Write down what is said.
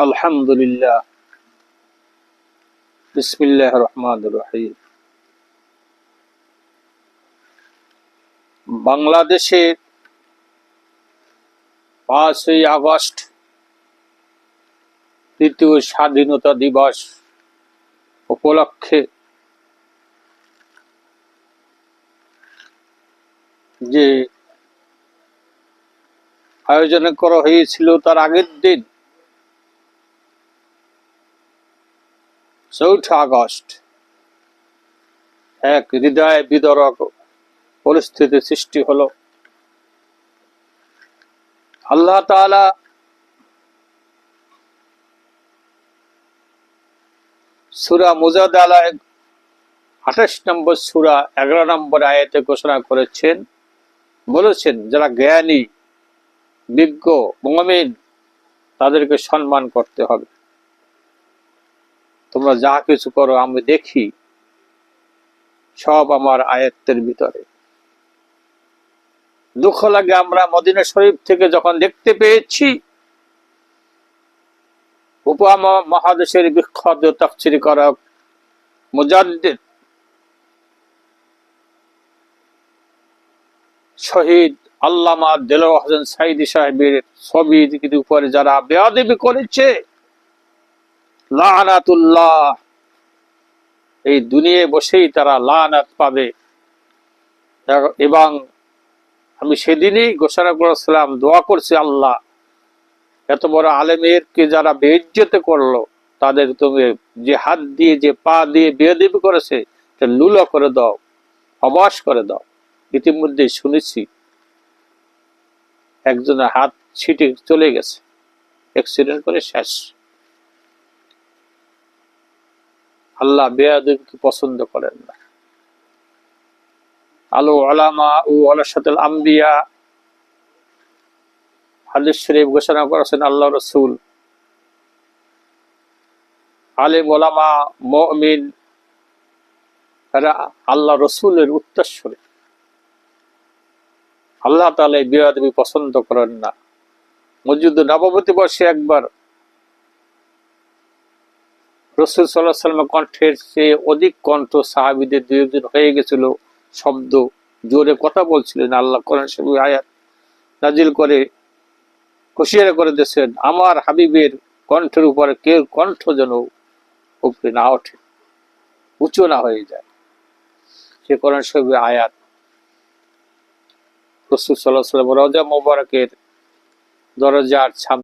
আলহামদুলিল্লাহ। বিসমিল্লাহির রহমানির রহিম। বাংলাদেশে 5ই আগস্ট তৃতীয় স্বাধীনতা দিবস উপলক্ষে যে আয়োজন করা হয়েছিল তার আগের দিন 4 আগস্ট এক হৃদয় বিদারক পরিস্থিতি সৃষ্টি হলো। আল্লাহ তাআলা সূরা মুজাদালা 28 নম্বর সূরা 11 নম্বর আয়াতে ঘোষণা করেছেন, বলেছেন যারা জ্ঞানী বিজ্ঞ মুমিন তাদেরকে সম্মান করতে হবে। তোমরা যা কিছু করো আমি দেখি, সব আমার আয়াতের ভিতরে। দুঃখ লাগে আমরা মদিনা শরীফ থেকে যখন দেখতে পেয়েছি উপমহাদেশের বিখ্যাত তাফসীর কারক মুজাদ্দিদ শহীদ আল্লামা দেলোয়ার হোসেন সাঈদী সাহেবের ছবির উপরে যারা বেয়াদবি করেছে, লানাতুল্লাহ, এই দুনিয়ায় বসেই তারা লানাত পাবে। এবং আমি সেদিনই ঘোষণা করেছিলাম, দোয়া করছি, আল্লাহ এত বড় আলেমেরকে যারা বেইজ্জত করলো তাদের তুমি যে হাত দিয়ে যে পা দিয়ে বেয়াদবি করেছে লুলা করে দাও, অবাস করে দাও। ইতিমধ্যে শুনেছি একজনের হাত ছিটে চলে গেছে, অ্যাক্সিডেন্ট করে শেষ। আল্লাহ বেয়াদবিকে পছন্দ করেন না। আলো আলামা ও ওয়ারাসাতুল আম্বিয়া হাদিস শরীফ ঘোষণা করেছেন আল্লাহ রাসূল, আলেম ওলামা মুমিন এরা আল্লাহ রাসূলের উত্তরসূরি। আল্লাহ তাআলা বেয়াদবি পছন্দ করেন না। মসজিদ নববতী বর্ষে একবার রাসূল সাল্লাল্লাহু আলাইহি ওয়াসাল্লামের কণ্ঠের চেয়ে অধিক কণ্ঠ সাহাবীদের দুইজন হয়ে গেছিল, শব্দ জোরে কথা বলছিলেন। আল্লাহ কোরআন শরীফে আয়াত নাজিল করে হুঁশিয়ার করে দিয়েছেন, আমার হাবিবের কণ্ঠের উপরে কেউ কণ্ঠ যেন উপরে না ওঠে, উঁচু না হয়ে যায়। সে কোরআন শরীফে আয়াত রাসূল সাল্লাল্লাহু আলাইহি ওয়াসাল্লাম রওজা মুবারকের দরজার সামনে